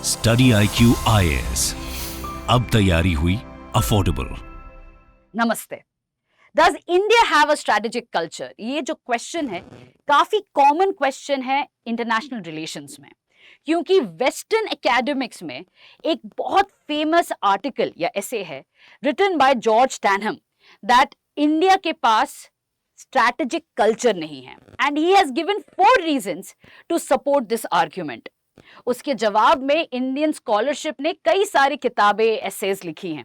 StudyIQ IAS, अब तैयारी हुई अफोर्डेबल। नमस्ते। Does India have a strategic culture? ये जो क्वेश्चन है काफी कॉमन क्वेश्चन है इंटरनेशनल रिलेशंस में, क्योंकि वेस्टर्न एकेडमिक्स में एक बहुत फेमस आर्टिकल या एसे है written by George Stanham that India के पास स्ट्रैटेजिक कल्चर नहीं है and he has given 4 reasons to support this argument. उसके जवाब में इंडियन स्कॉलरशिप ने कई सारी किताबें एसेज लिखी हैं,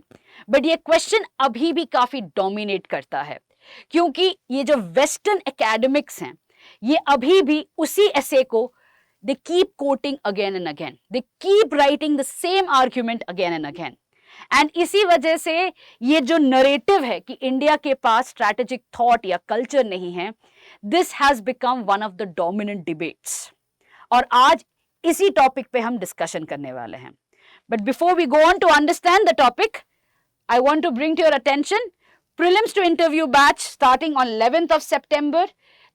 बट ये क्वेश्चन अभी भी काफी डोमिनेट करता है क्योंकि ये जो वेस्टर्न एकेडमिक्स हैं ये अभी भी उसी एसे को they keep coating again and again, they keep writing the same argument again and again. And इसी वजह से ये जो नरेटिव है कि इंडिया के पास स्ट्रैटेजिक थॉट या कल्चर नहीं है, this has become one of the dominant debates. और आज इसी टॉपिक पे हम डिस्कशन करने वाले हैं। But before we go on to understand the topic, I want to bring to your attention Prelims to interview batch starting on 11th of September.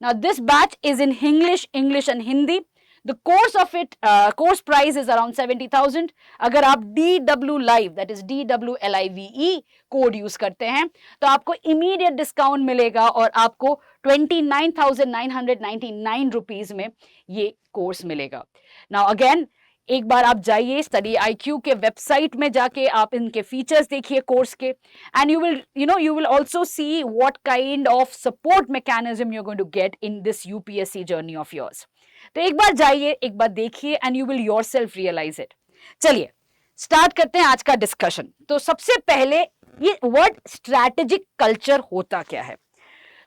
Now this batch is in English and Hindi. The course of it, course price is around 70,000. अगर आप DW Live, that is DWLIVE code use करते हैं तो आपको immediate discount मिलेगा और आपको 29,999 rupees में ये कोर्स मिलेगा। Now again, एक बार आप जाइए StudyIQ के वेबसाइट में जाके आप इनके फीचर्स देखिए कोर्स के, and you will also see what kind of support mechanism you are going to get in this UPSC journey of yours. तो एक बार जाइए, एक बार देखिए and you will yourself realize it. चलिए स्टार्ट करते हैं आज का डिस्कशन। तो सबसे पहले ये वर्ड स्ट्रैटेजिक कल्चर होता क्या है?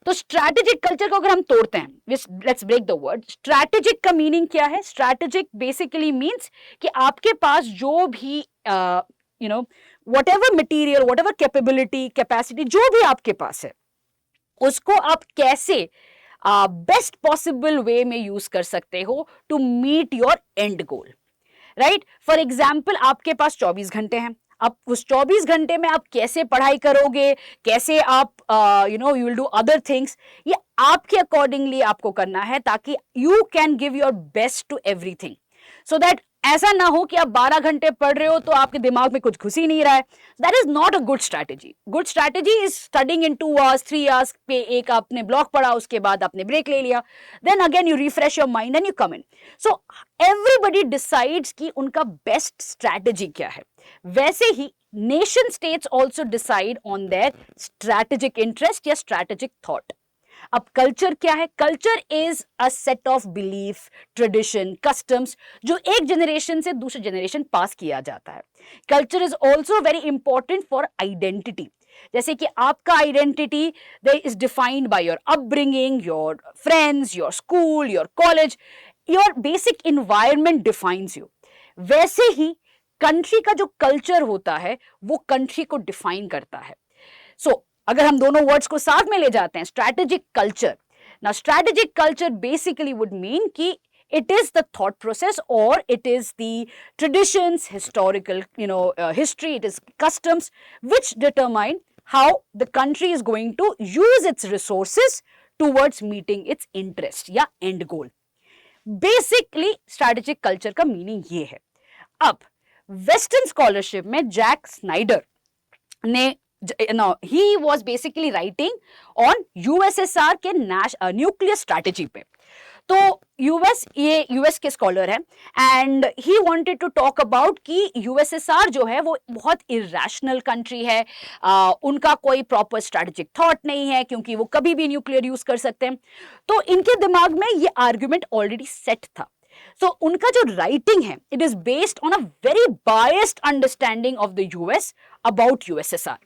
तो स्ट्रैटेजिक कल्चर को अगर हम तोड़ते हैं, let's break the word. Strategic का मीनिंग क्या है? स्ट्रैटेजिक बेसिकली मींस कि आपके पास जो भी whatever material, whatever capability, capacity जो भी आपके पास है उसको आप कैसे बेस्ट पॉसिबल वे में यूज कर सकते हो to meet your end goal, right? For example, आपके पास 24 घंटे हैं। अब उस 24 घंटे में आप कैसे पढ़ाई करोगे, कैसे आप you will do other things, ये आपके अकॉर्डिंगली आपको करना है ताकि you can give your best to everything, so that ऐसा ना हो कि आप 12 घंटे पढ़ रहे हो तो आपके दिमाग में कुछ घुस ही नहीं रहा है। That is not a good strategy. Good strategy is studying in 2 hours 3 hours पे एक आपने ब्लॉक पढ़ा, उसके बाद आपने ब्रेक ले लिया, then again you refresh your mind and you come in. So everybody decides कि उनका बेस्ट स्ट्रैटेजी क्या है। वैसे ही nation states also decide on their strategic interest या स्ट्रैटेजिक थॉट। अब कल्चर क्या है? Culture is a set of belief, tradition, customs जो एक जनरेशन से दूसरे जनरेशन पास किया जाता है। Culture is also very important for identity. जैसे कि आपका identity is defined by your upbringing, your friends, your school, your college, your basic environment defines you. वैसे ही कंट्री का जो कल्चर होता है वो कंट्री को डिफाइन करता है। सो अगर हम दोनों वर्ड्स को साथ में ले जाते हैं, स्ट्रैटेजिक कल्चर, ना strategic culture basically would mean कि it is the thought process or it is the traditions, historical history, it is customs which determine how the country is going to use its resources towards meeting its interest या end goal. Basically strategic culture का meaning ये है। अब western scholarship में Jack Snyder ने he was basically writing on USSR के nuclear strategy पे। तो यूएस के स्कॉलर है and he wanted to talk about कि यूएसएसआर जो है वो बहुत इरेशनल कंट्री है, उनका कोई प्रॉपर स्ट्रैटेजिक थॉट नहीं है क्योंकि वो कभी भी न्यूक्लियर यूज कर सकते हैं। तो इनके दिमाग में ये आर्ग्यूमेंट ऑलरेडी सेट था। So, उनका जो राइटिंग है it is based on a very biased understanding of the US about USSR.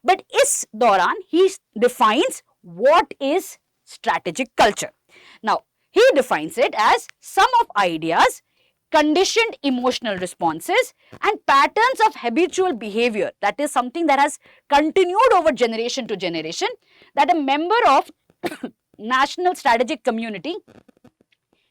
But इस दौरान ही defines what is strategic culture. Now he defines it as sum of ideas, conditioned emotional responses and patterns of habitual behavior, that is something that has continued over generation to generation, that a member of national strategic community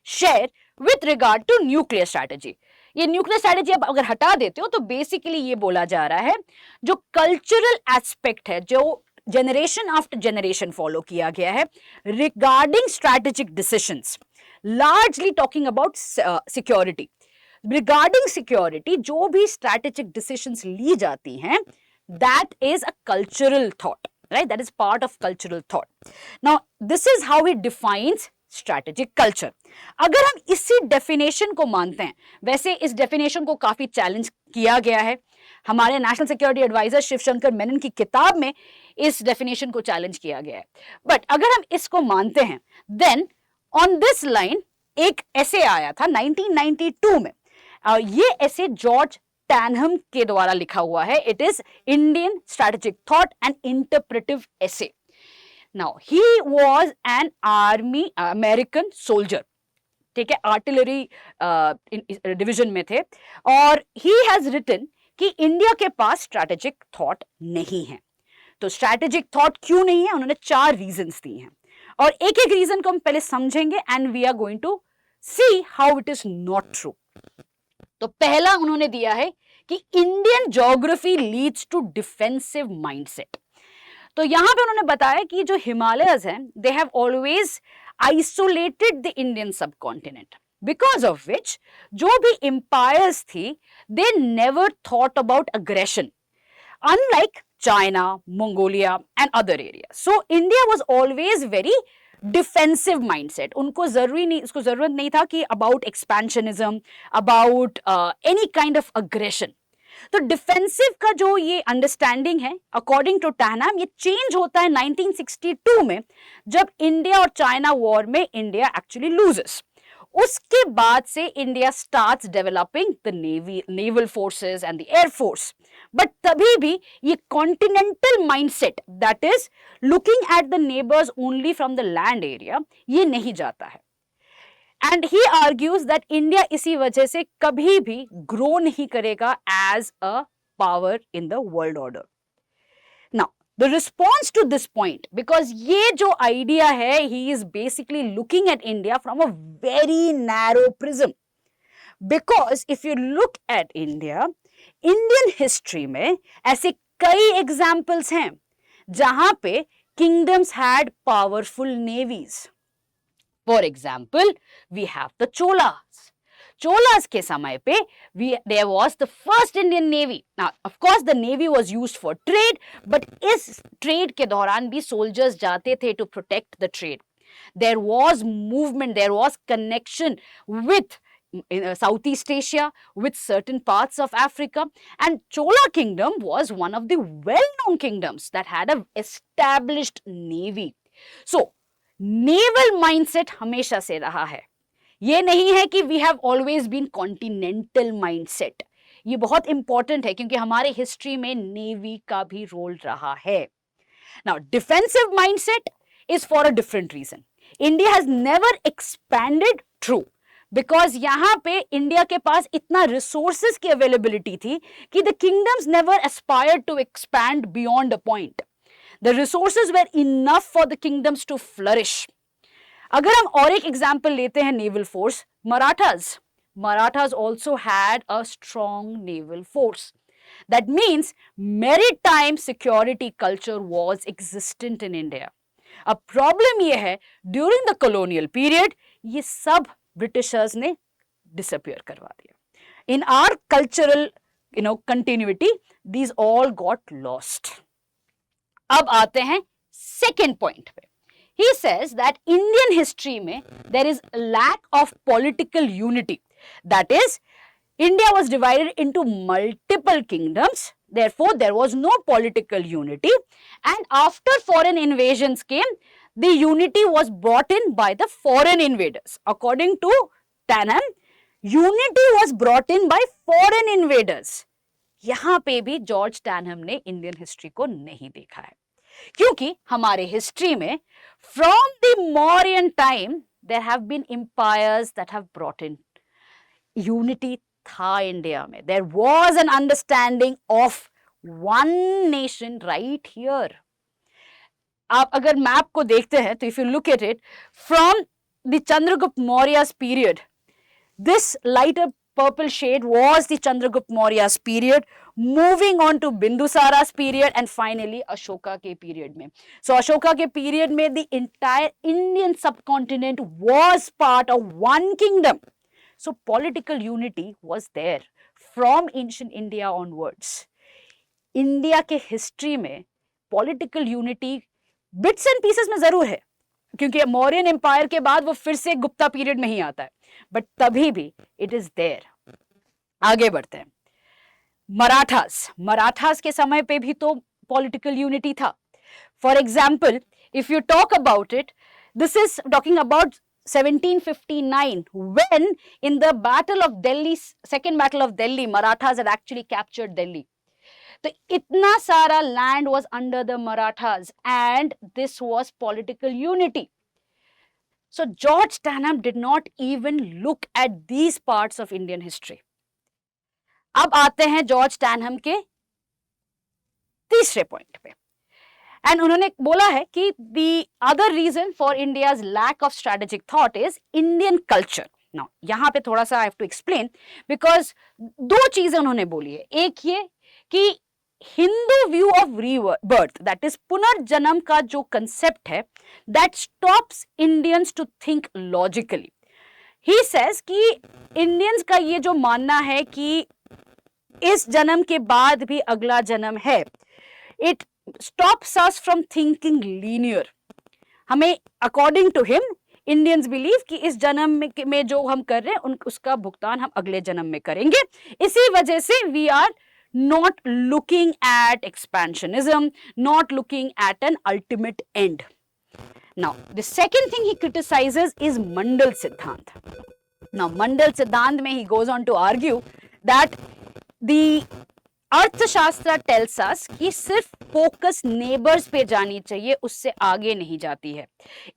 share with regard to nuclear strategy. ये nuclear strategy अब अगर हटा देते हो तो basically ये बोला जा रहा है जो कल्चरल एस्पेक्ट है, जो जनरेशन आफ्टर जनरेशन फॉलो किया गया है regarding strategic decisions, largely talking about security. Regarding security जो भी स्ट्रैटेजिक डिसीजंस ली जाती हैं, that is a cultural thought, right? That is part of cultural thought. Now this is how he defines strategic culture. अगर हम इसी definition को मानते हैं, वैसे इस डेफिनेशन को काफी चैलेंज किया गया है, हमारे national security adviser Shivshankar Menon की किताब में इस डेफिनेशन को चैलेंज किया गया है, बट अगर हम इसको मानते हैं, देन ऑन दिस लाइन एक ऐसे आया था 1992 में, ये ऐसे जॉर्ज टैनहम के द्वारा लिखा हुआ है. It is Indian strategic thought and interpretive essay. Now he was an army American soldier, ठीक है, आर्टिलरी डिवीजन में थे, और ही हैज रिटन कि इंडिया के पास स्ट्रैटेजिक थॉट नहीं है. तो स्ट्रैटेजिक थॉट क्यों नहीं है, उन्होंने 4 रीजंस दिए हैं, और एक एक रीजन को हम पहले समझेंगे and we are going to see how it is not true. तो पहला उन्होंने दिया है कि Indian geography leads to defensive mindset. तो यहां पे उन्होंने बताया कि जो हिमालयस हैं, they have always isolated the Indian subcontinent, because of which जो भी एम्पायर्स थी, they never thought about aggression, unlike China, Mongolia and other area. So India was always very defensive mindset. उनको जरूरत नहीं था कि about expansionism, about any kind of aggression. तो defensive का जो ये अंडरस्टैंडिंग है, अकॉर्डिंग टू टैनहम, ये चेंज होता है 1962 में, जब इंडिया और चाइना वॉर में इंडिया एक्चुअली लूजेस. उसके बाद से India starts developing the naval forces and the air force. But तभी भी ये continental mindset, that is looking at the neighbours only from the land area, ये नहीं जाता है. And he argues that India इसी वजह से कभी भी ग्रो नहीं करेगा as a power in the world order. Now the response to this point, because ये जो idea है, he is basically looking at India from a very narrow prism. Because if you look at India, Indian history में ऐसे कई examples हैं जहां पे kingdoms had powerful navies. For example, we have the Cholas. Cholas के समय पे there was the first Indian Navy. Now, of course, the Navy was used for trade, but इस trade के दौरान भी soldiers जाते थे to protect the trade. There was movement, there was connection with Southeast Asia, with certain parts of Africa, and Chola Kingdom was one of the well-known kingdoms that had an established navy. So, naval mindset हमेशा से रहा है. ये नहीं है कि we have always been continental mindset. ये बहुत इंपॉर्टेंट है क्योंकि हमारे हिस्ट्री में नेवी का भी रोल रहा है. Now defensive mindset is for a different reason. India has never expanded, true, because यहां पे इंडिया के पास इतना रिसोर्सेज की अवेलेबिलिटी थी कि the kingdoms never aspired to expand beyond a point. The resources were enough for the kingdoms to flourish. अगर हम और एक एग्जाम्पल लेते हैं naval force, Marathas also had a strong naval force. That means maritime security culture was existent in India. अब problem यह है, during the colonial period ये सब ब्रिटिशर्स ने डिसअपियर करवा दिया. In our cultural continuity these all got lost. अब आते हैं सेकेंड पॉइंट पे. He says that Indian history में there is a lack of political unity. That is, India was divided into multiple kingdoms. Therefore, there was no political unity. And after foreign invasions came, the unity was brought in by the foreign invaders. According to Tanham, unity was brought in by foreign invaders. यहाँ पे भी George टैनहम ने Indian history को नहीं देखा है, क्योंकि हमारे हिस्ट्री में from the Mauryan time there have been empires that have brought in unity. था इंडिया में, there was an understanding of one nation right here. आप अगर मैप को देखते हैं तो if you look at it from the Chandragupta Mauryas period, this lighter purple shade was the Chandragupta Maurya's period, moving on to Bindusara's period and finally Ashoka के period में. So Ashoka के period में the entire Indian subcontinent was part of one kingdom. So political unity was there from ancient India onwards. India के history में political unity bits and pieces में जरूर है, क्योंकि मौर्यन एम्पायर के बाद वो फिर से गुप्ता पीरियड में ही आता है, बट तभी भी इट इज देयर. आगे बढ़ते हैं. मराठास के समय पे भी तो पॉलिटिकल यूनिटी था. For example, if you talk about it, this is talking about 1759 when in the battle of Delhi, second battle of Delhi, Marathas had actually captured Delhi. तो इतना सारा land was under the Marathas and this was political unity. So George Stanham did not even look at these parts of Indian history. अब आते हैं George स्टैनहम के तीसरे point पे, and उन्होंने बोला है कि the other reason for India's lack of strategic thought is Indian culture. Now यहां पे थोड़ा सा I have to explain, because दो चीजें उन्होंने बोली है. एक ये कि Hindu view of rebirth, that is पुनर्जन्म का जो कंसेप्ट है, that stops Indians to think logically. He says कि इंडियंस का ये जो मानना है कि इस जन्म के बाद भी अगला जन्म है, it stops us from thinking linear. हमें according to him Indians believe कि इस जन्म में जो हम कर रहे हैं उसका भुगतान हम अगले जन्म में करेंगे. इसी वजह से we are not looking at expansionism, not looking at an ultimate end. Now, the second thing he criticizes is Mandal Siddhant. Now, Mandal Siddhant mein he goes on to argue that the अर्थशास्त्र tells us कि सिर्फ focus neighbours पे जानी चाहिए, उससे आगे नहीं जाती है.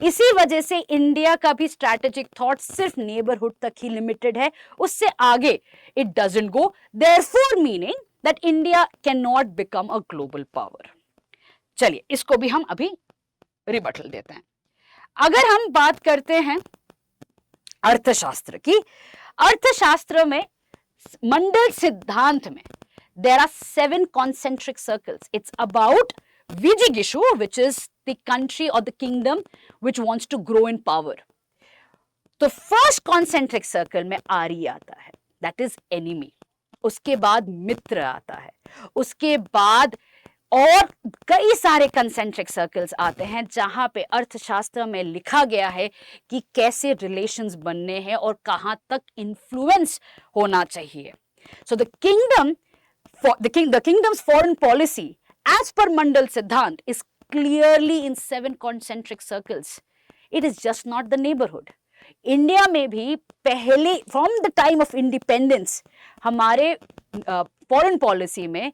इसी वजह से इंडिया का भी स्ट्रैटेजिक थॉट सिर्फ नेबरहुड तक ही लिमिटेड है, उससे आगे it doesn't go. Therefore meaning that India can not become a global power. चलिए इसको भी हम अभी रिबटल देते हैं. अगर हम बात करते हैं अर्थशास्त्र की, अर्थशास्त्र में मंडल सिद्धांत में there are 7 concentric circles. It's about Vijigishu, which is the country or the kingdom which wants to grow in power. तो फर्स्ट कॉन्सेंट्रिक सर्कल में आर्य आता है, दैट इज एनिमी. उसके बाद मित्र आता है, उसके बाद और कई सारे कंसेंट्रिक सर्कल्स आते हैं जहां पे अर्थशास्त्र में लिखा गया है कि कैसे रिलेशंस बनने हैं और कहां तक इन्फ्लुएंस होना चाहिए. So the kingdom's foreign policy as per Mandal Siddhant is clearly in 7 concentric circles. It is just not the neighborhood. India में भी पहले from the time of independence हमारे फॉरेन पॉलिसी में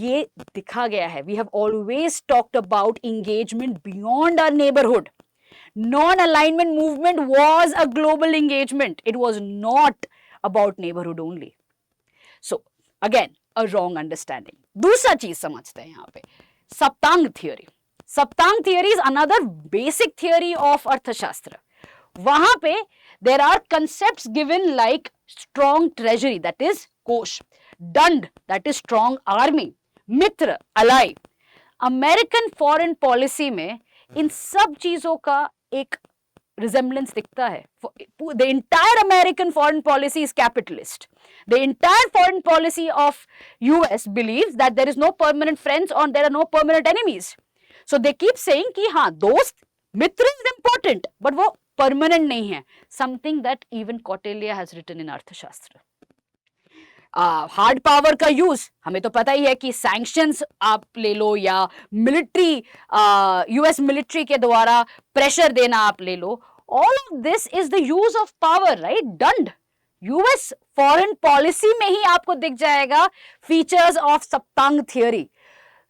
ये दिखा गया है. We have always talked about engagement beyond our neighbourhood. Non-alignment movement was a global engagement. It was not about neighborhood only. So again, a wrong understanding. दूसरा चीज समझते हैं यहाँ पे, Saptanga theory. Saptanga theory is another basic theory of Arthashastra. वहां पे there are concepts given like strong treasury, that is kosha, danda, that is strong army, mitra, ally. American foreign policy में इन सब चीजों का एक रिजेम्बलेंस दिखता है. The entire American foreign policy is capitalist. The entire foreign policy of US believes that there is no permanent friends or there are no permanent enemies. So they keep saying कि हाँ दोस्त, मित्र is important, but वो permanent नहीं है. Something that even Kautilya has written in अर्थशास्त्र. Hard power का use हमें तो पता ही है कि सैंक्शंस आप ले लो या मिलिट्री, यूएस मिलिट्री के द्वारा प्रेशर देना आप ले लो. All of this is the use of power, right? Danda US foreign policy में ही आपको दिख जाएगा features of Saptanga theory.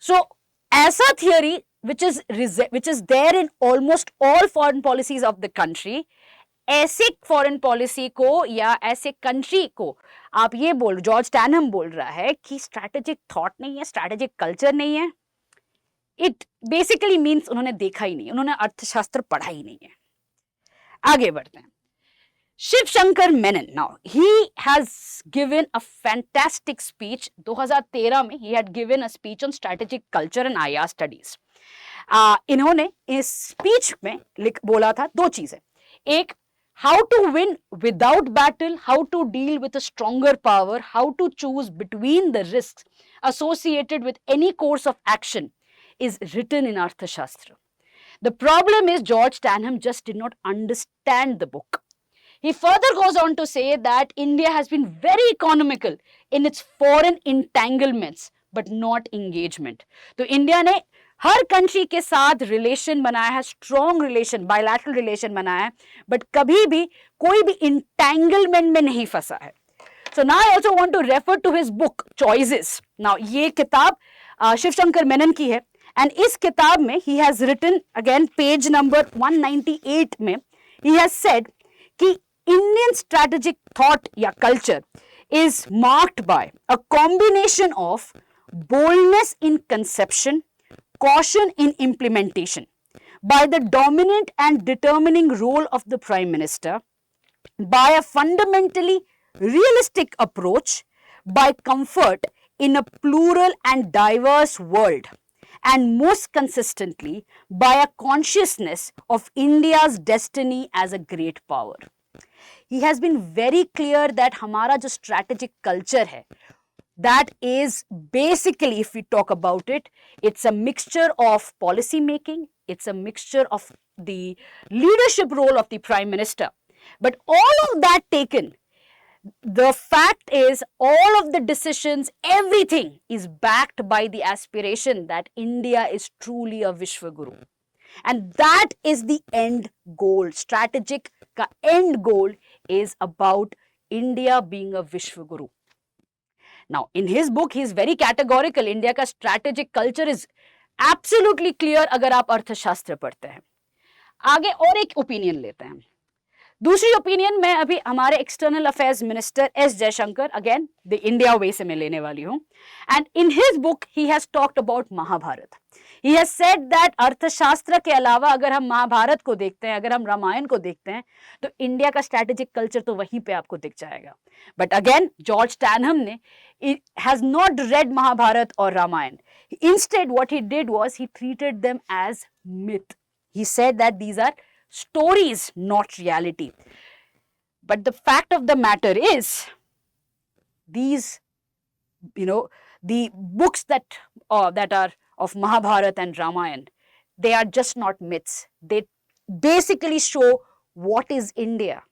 So ऐसा theory which is there in almost all foreign policies of the country. ऐसे फॉरेन पॉलिसी को या ऐसे कंट्री को आप ये जॉर्ज स्टैनहम बोल रहा है कि स्ट्रैटेजिक थॉट नहीं है, स्ट्रैटेजिक कल्चर नहीं है. इट बेसिकली मीन्स उन्होंने देखा ही नहीं, उन्होंने अर्थशास्त्र पढ़ा ही नहीं है. आगे बढ़ते हैं. Shiv Shankar Menon, now he has given a fantastic speech 2013 में. He had given a speech on strategic culture and IR studies. इन्होंने इस स्पीच में बोला था दो चीजें. एक, how to win without battle, how to deal with a stronger power, how to choose between the risks associated with any course of action is written in Arthashastra. The problem is George Stanham just did not understand the book. He further goes on to say that India has been very economical in its foreign entanglements but not engagement. तो India ने हर country के साथ relation बनाया है, strong relation, bilateral relation बनाया है, but कभी भी कोई भी इंटेंगलमेंट में नहीं फंसा है. So now I also want to refer to his book Choices. Now ये किताब शिव शंकर मेनन की है, and इस किताब में he has written again page number 198 में he has said कि Indian strategic thought या culture is marked by a combination of boldness in conception, caution in implementation, by the dominant and determining role of the Prime Minister, by a fundamentally realistic approach, by comfort in a plural and diverse world, and most consistently by a consciousness of India's destiny as a great power. He has been very clear that हमारा जो strategic culture है, that is basically, if we talk about it, it's a mixture of policy making, it's a mixture of the leadership role of the Prime Minister. But all of that taken, the fact is all of the decisions, everything is backed by the aspiration that India is truly a Vishwaguru. And that is the end goal. Strategic ka end goal is about India being a Vishwaguru. Now, in his book, he is very categorical. India का strategic culture is absolutely clear अगर आप अर्थशास्त्र पढ़ते हैं. आगे और एक opinion लेते हैं. दूसरी ओपिनियन मैं अभी हमारे external affairs minister S Jaishankar, again the India way से मैं लेने वाली हूं. And in his book he has talked about Mahabharata. He has said that Arthashastra के अलावा अगर हम महाभारत को देखते हैं, अगर हम रामायण को देखते हैं, तो इंडिया का स्ट्रैटेजिक कल्चर तो वहीं पे आपको दिख जाएगा. बट अगेन जॉर्ज स्टैनहम ने हैज नॉट रेड महाभारत और Ramayana. Instead what he did was he treated them as myth. He said that these are stories, not reality. But the fact of the matter is, these, the books that are of Mahabharata and Ramayana, they are just not myths. They basically show what is India.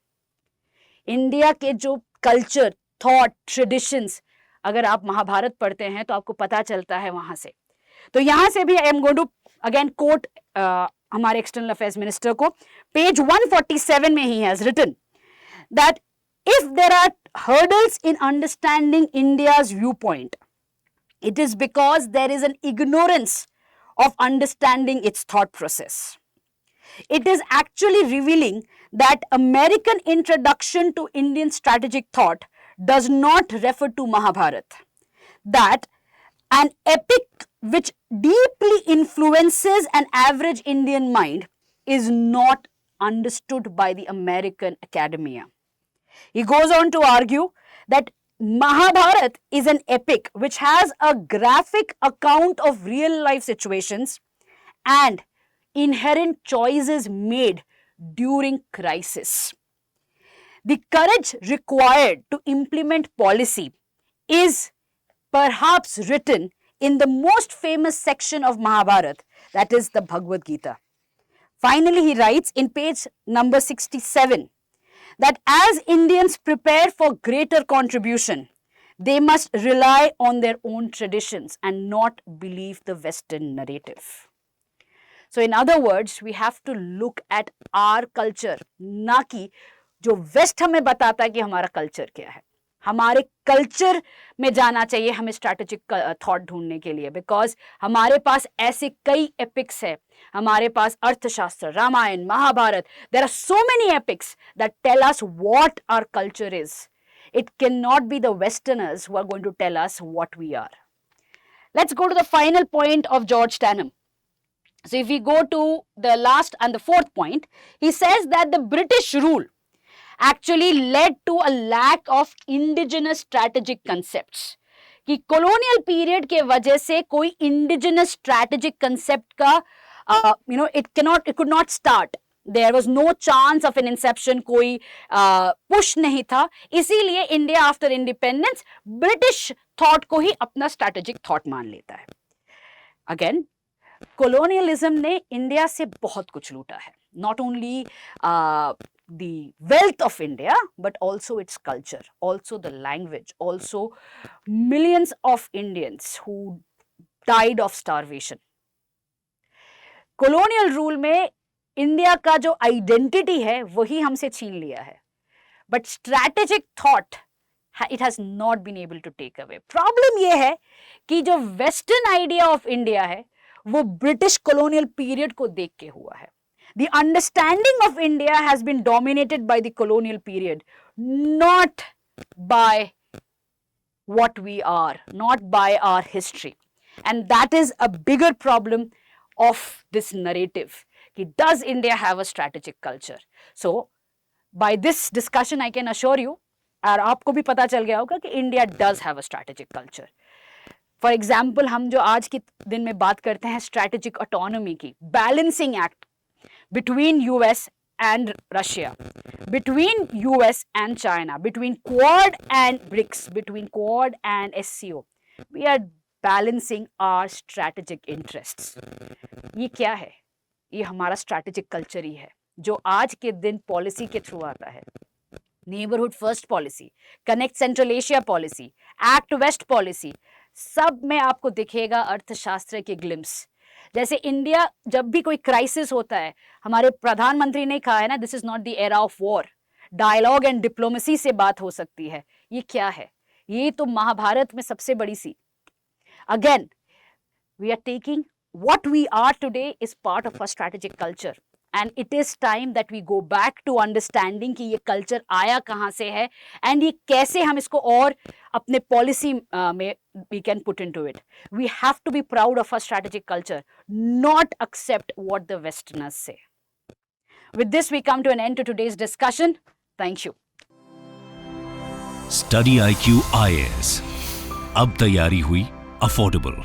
India के जो culture, thought, traditions, अगर आप महाभारत पढ़ते हैं तो आपको पता चलता है वहां से. तो यहां से भी I am going to again quote हमारे एक्सटर्नल अफेयर्स मिनिस्टर को. पेज 147 में he has written that if there are hurdles in understanding India's view point, it is because there is an ignorance of understanding its thought process. It is actually revealing that American introduction to Indian strategic thought does not refer to Mahabharata. That an epic which deeply influences an average Indian mind is not understood by the American academia. He goes on to argue that Mahabharata is an epic which has a graphic account of real life situations and inherent choices made during crisis. The courage required to implement policy is perhaps written in the most famous section of Mahabharata, that is the Bhagavad Gita. Finally, he writes in page number 67 that as Indians prepare for greater contribution, they must rely on their own traditions and not believe the Western narrative. So in other words, we have to look at our culture, ना कि जो waste हमें बताता है कि हमारा culture क्या है. हमारे कल्चर में जाना चाहिए हमें स्ट्रैटेजिक थॉट ढूंढने के लिए, बिकॉज हमारे पास ऐसे कई एपिक्स है. हमारे पास Arthashastra, Ramayana, Mahabharata, there are so many epics that tell us what our culture is. It can not be the westerners who are going to tell us what we are. Let's go to the final point of George Stanham. So if we go to the last and the fourth point, he says that the British rule actually led to a lack of indigenous strategic concepts. कि colonial period के वजह से कोई indigenous strategic concept का it could not start. There was no chance of an inception, कोई push नहीं था. इसीलिए India after independence British thought को ही अपना स्ट्रैटेजिक थॉट मान लेता है. अगेन, कोलोनियलिज्म ने इंडिया से बहुत कुछ लूटा है. Not only the wealth of India, but also its culture, also the language, also millions of Indians who died of starvation. Colonial rule में इंडिया का जो आइडेंटिटी है वही हमसे छीन लिया है. But strategic thought, it has not been able to take away. Problem ये है कि जो वेस्टर्न आइडिया ऑफ इंडिया है वो ब्रिटिश कॉलोनियल पीरियड को देख के हुआ है. The understanding of India has been dominated by the colonial period, not by what we are, not by our history. And that is a bigger problem of this narrative. Does India have a strategic culture? So, by this discussion, I can assure you, और आपको भी पता चल गया होगा कि India does have a strategic culture. For example, हम जो आज के दिन में बात करते हैं strategic autonomy की, balancing act between US and Russia, between US and China, between Quad and BRICS, between Quad and SCO, we are balancing our strategic interests. ये क्या है? ये हमारा strategic culture ही है जो आज के दिन पॉलिसी के थ्रू आता है. Neighbourhood first policy, connect central Asia policy, act west policy, सब में आपको दिखेगा अर्थशास्त्र के ग्लिम्स. जैसे इंडिया जब भी कोई क्राइसिस होता है, हमारे प्रधानमंत्री ने कहा है ना, this is not the era of war, dialogue and diplomacy से बात हो सकती है. ये क्या है? ये तो महाभारत में सबसे बड़ी सी. Again, we are taking what we are today is part of a strategic culture, and it is time that we go back to understanding कि ये कल्चर आया कहाँ से है एंड ये कैसे हम इसको और अपने पॉलिसी में we can put into it. We have to be proud of our strategic culture, not accept what the Westerners say. With this, we come to an end to today's discussion. Thank you. StudyIQ IAS. अब तैयारी हुई affordable.